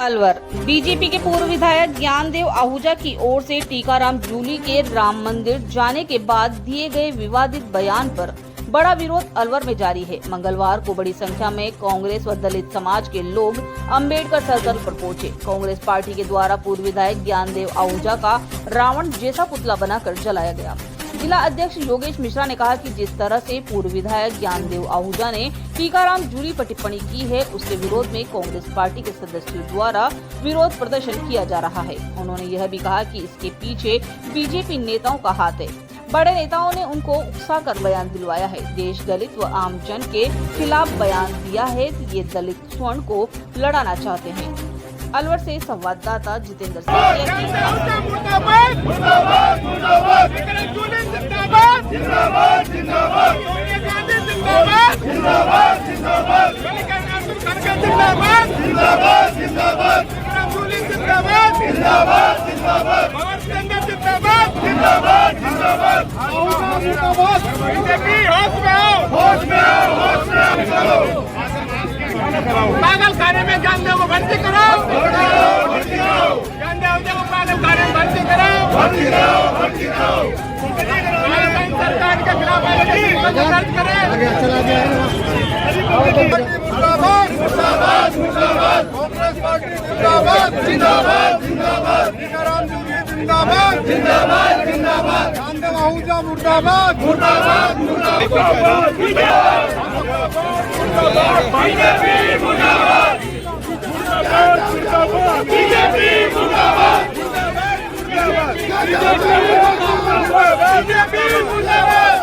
Alwar BJP के पूर्व विधायक ज्ञानदेव आहूजा की ओर से टीकाराम जूली के राम मंदिर जाने के बाद दिए गए विवादित बयान पर बड़ा विरोध अलवर में जारी है। मंगलवार को बड़ी संख्या में कांग्रेस व दलित समाज के लोग अंबेडकर सर्कल पर पहुंचे। कांग्रेस पार्टी के द्वारा पूर्व विधायक ज्ञानदेव आहूजा का रावण जैसा पुतला बनाकर जलाया गया। जिला अध्यक्ष योगेश मिश्रा ने कहा कि जिस तरह से पूर्व विधायक ज्ञानदेव आहूजा ने टीकाराम जूली पर टिप्पणी की है, उसके विरोध में कांग्रेस पार्टी के सदस्यों द्वारा विरोध प्रदर्शन किया जा रहा है। उन्होंने यह भी कहा कि इसके पीछे बीजेपी नेताओं का हाथ है। बड़े नेताओं ने उनको उकसाकर बयान दिलवाया है। देश दलित व आम जन के खिलाफ बयान दिया है कि ये दलित स्वर्ण को लड़ाना चाहते हैं। अलवर से संवाददाता जितेंद्र पागल खाने में ज्ञानदेव को भर्ती कराओ, ज्ञानदेव को पागल खाने में भर्ती कराओ। सरकार के खिलाफ दर्ज करें। कांग्रेस पार्टी जिंदाबाद, जिंदाबाद, जिंदाबाद। टीकाराम जूली जिंदाबाद, जिंदाबाद, जिंदाबाद। ज्ञानदेव आहूजा मुर्दाबाद, मुर्दाबाद, मुर्दाबाद। बीजेपी मुर्दाबाद, बीजेपी मुर्दाबाद, बीजेपी मुर्दाबाद।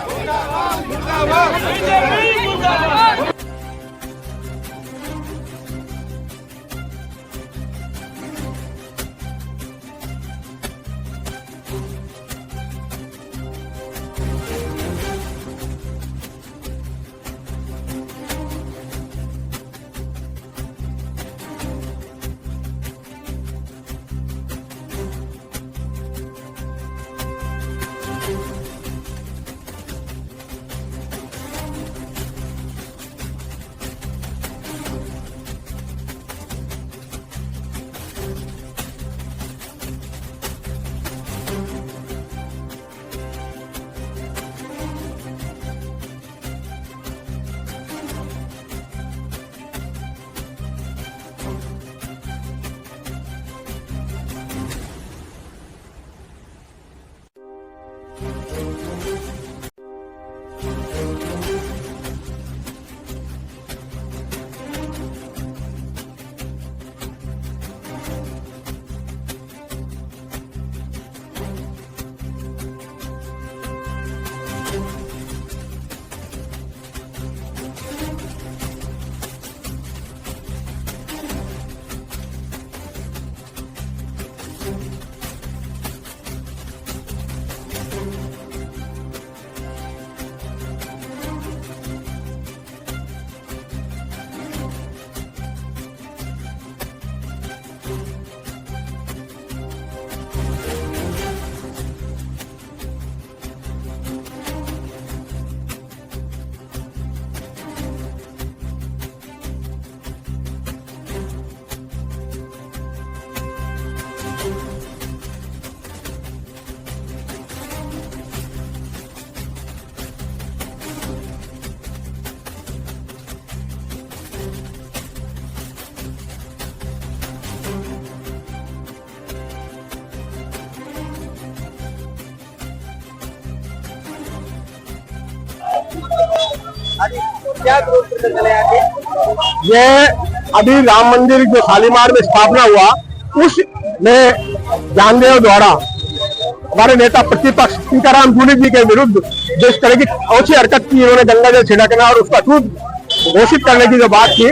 क्या ये अभी राम मंदिर जो शालीमार में स्थापना हुआ, उसमें ज्ञानदेव द्वारा हमारे नेता प्रतिपक्ष टीकाराम जूली जी के विरुद्ध जो इस तरह की ओछी हरकत की, उन्होंने गंगा जल छिड़कना और उसका छूट घोषित करने की जो बात की,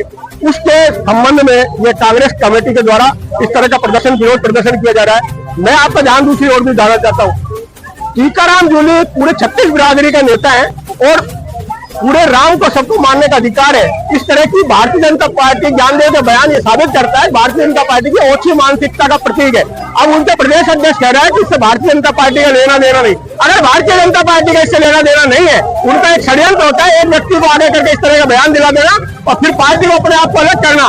उसके संबंध में ये कांग्रेस कमेटी के द्वारा इस तरह का प्रदर्शन, विरोध प्रदर्शन किया जा रहा है। मैं आपका ध्यान दूसरी ओर भी जानना चाहता हूँ। टीकाराम जूली पूरे 36 बिरादरी का नेता है और पूरे राम को सबको मानने का अधिकार है। इस तरह की भारतीय जनता पार्टी ज्ञानदेव का बयान ये साबित करता है भारतीय जनता पार्टी की ओछी मानसिकता का प्रतीक है। अब उनके प्रदेश अध्यक्ष कह रहा है कि इससे भारतीय जनता पार्टी का लेना देना नहीं। अगर भारतीय जनता पार्टी का इससे लेना देना नहीं है, उनका एक षड्यंत्र होता है एक व्यक्ति को आगे करके इस तरह का बयान दिला देना और फिर पार्टी को अपने आप को अलग करना।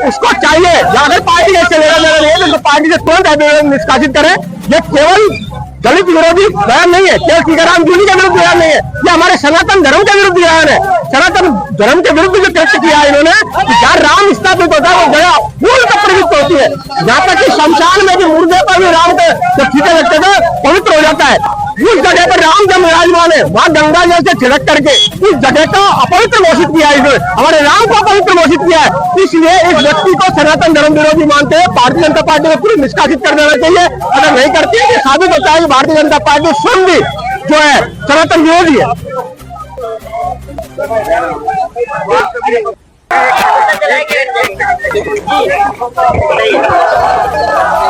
उसको चाहिए अगर पार्टी ऐसे लेना देना नहीं है तो पार्टी से तुरंत अभिनंदन निष्कासित करे। ये केवल दलित विरोधी बयान नहीं है, केवल टीकाराम जूली के विरुद्ध बयान नहीं है, ये हमारे सनातन धर्म के विरुद्ध बयान है। सनातन धर्म के विरुद्ध जो कृत्य किया है इन्होंने, जहाँ राम स्थापित होता है वो जगह पूर्ण तक प्रवृत्त होती है। यहाँ तक कि शमशान में भी मुर्दे पर भी राम के जो फीते लगते थे पवित्र हो जाता है। उस जगह पर राम जब विराजमान है वहां गंगा जल से छिड़क करके इस जगह को अपवित्र घोषित किया है, इन्होंने हमारे राम को अपवित्र घोषित किया है। इसलिए इस व्यक्ति को सनातन धर्म विरोधी मानते हैं, भारतीय जनता पार्टी को पूरी निष्कासित कर देना चाहिए। अगर नहीं करती है तो साबित होता है कि भारतीय जनता पार्टी स्वयं भी जो है सनातन विरोधी है।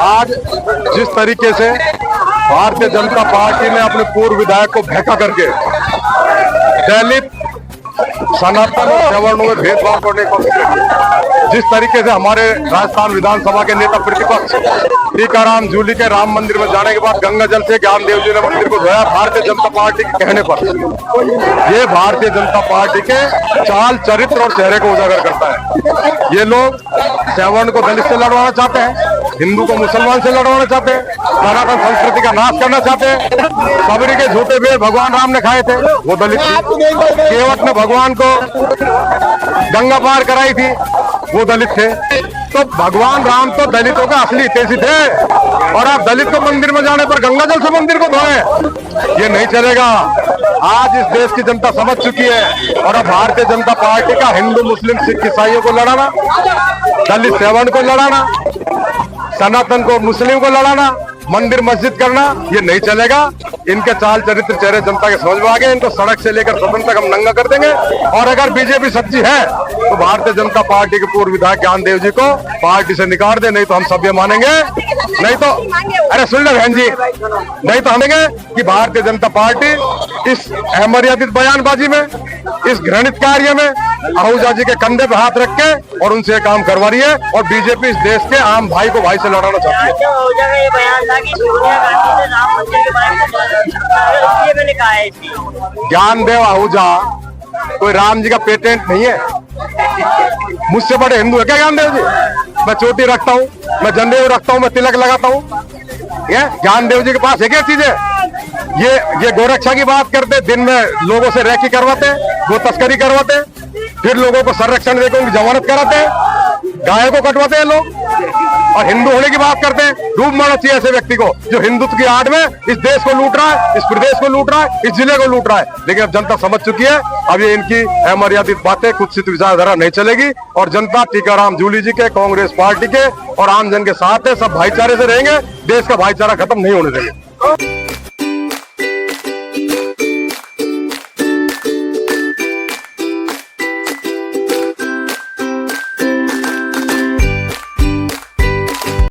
आज जिस तरीके से भारतीय जनता पार्टी ने अपने पूर्व विधायक को भैंका करके दलित, सनातन और सवर्णों में भेदभाव करने की कोशिश की, जिस तरीके से हमारे राजस्थान विधानसभा के नेता प्रतिपक्ष टीकाराम जूली के राम मंदिर में जाने के बाद गंगा जल से ज्ञानदेव जी ने मंदिर को धोया भारतीय जनता पार्टी के कहने पर, ये भारतीय जनता पार्टी के चाल, चरित्र और चेहरे को उजागर करता है। ये लोग सवर्ण को दलित से लड़वाना चाहते हैं, हिंदू को मुसलमान से लड़वाना चाहते हैं, सनातन संस्कृति का नाश करना चाहते हैं। सबरी के झूठे बेर भगवान राम ने खाए थे, वो दलित थे। केवट ने भगवान को गंगा पार कराई थी, वो दलित थे। तो भगवान राम तो दलितों का असली हितैषी थे और आप दलित को मंदिर में जाने पर गंगा जल से मंदिर को धोए, ये नहीं चलेगा। आज इस देश की जनता समझ चुकी है और अब भारतीय जनता पार्टी का हिंदू, मुस्लिम, सिख, ईसाइयों को लड़ाना, दलित, सवर्ण को लड़ाना, सनातन को, मुस्लिम को लड़ाना, मंदिर मस्जिद करना, ये नहीं चलेगा। इनके चाल, चरित्र, चेहरे जनता के समझ में आ गए। इनको सड़क से लेकर सदन तक हम नंगा कर देंगे। और अगर बीजेपी सच्ची है तो भारतीय जनता पार्टी के पूर्व विधायक ज्ञानदेव जी को पार्टी से निकाल दे, नहीं तो हम सभ्य मानेंगे। नहीं तो अरे सुन लो बहन जी, नहीं तो हमेंगे कि भारतीय जनता पार्टी इस अमर्यादित बयानबाजी में, इस घृणित कार्य में आहूजा जी के कंधे पे हाथ रख के और उनसे काम करवा रही है। और बीजेपी इस देश के आम भाई को भाई से लड़ाना चाहती है। ज्ञानदेव आहूजा कोई राम जी का पेटेंट नहीं है। मुझसे बड़े हिंदू है क्या ज्ञानदेव जी? मैं चोटी रखता हूँ, मैं जनेऊ रखता हूँ, मैं तिलक लगाता हूँ। ये ज्ञानदेव जी के पास है क्या चीजें? ये गोरक्षा की बात करते, दिन में लोगों से रैकी करवाते, गो तस्करी करवाते, फिर लोगों को संरक्षण देकर उनकी जमानत कराते हैं, गायों को कटवाते हैं लोग, और हिंदू होने की बात करते हैं। डूब मारना चाहिए ऐसे व्यक्ति को जो हिंदुत्व की आड़ में इस देश को लूट रहा है, इस प्रदेश को लूट रहा है, इस जिले को लूट रहा है। लेकिन अब जनता समझ चुकी है, अब ये इनकी अमर्यादित बातें, कुत्सित विचारधारा नहीं चलेगी। और जनता टीकाराम जूली जी के, कांग्रेस पार्टी के और आम जन के साथ है। सब भाईचारे से रहेंगे, देश का भाईचारा खत्म नहीं होने देंगे।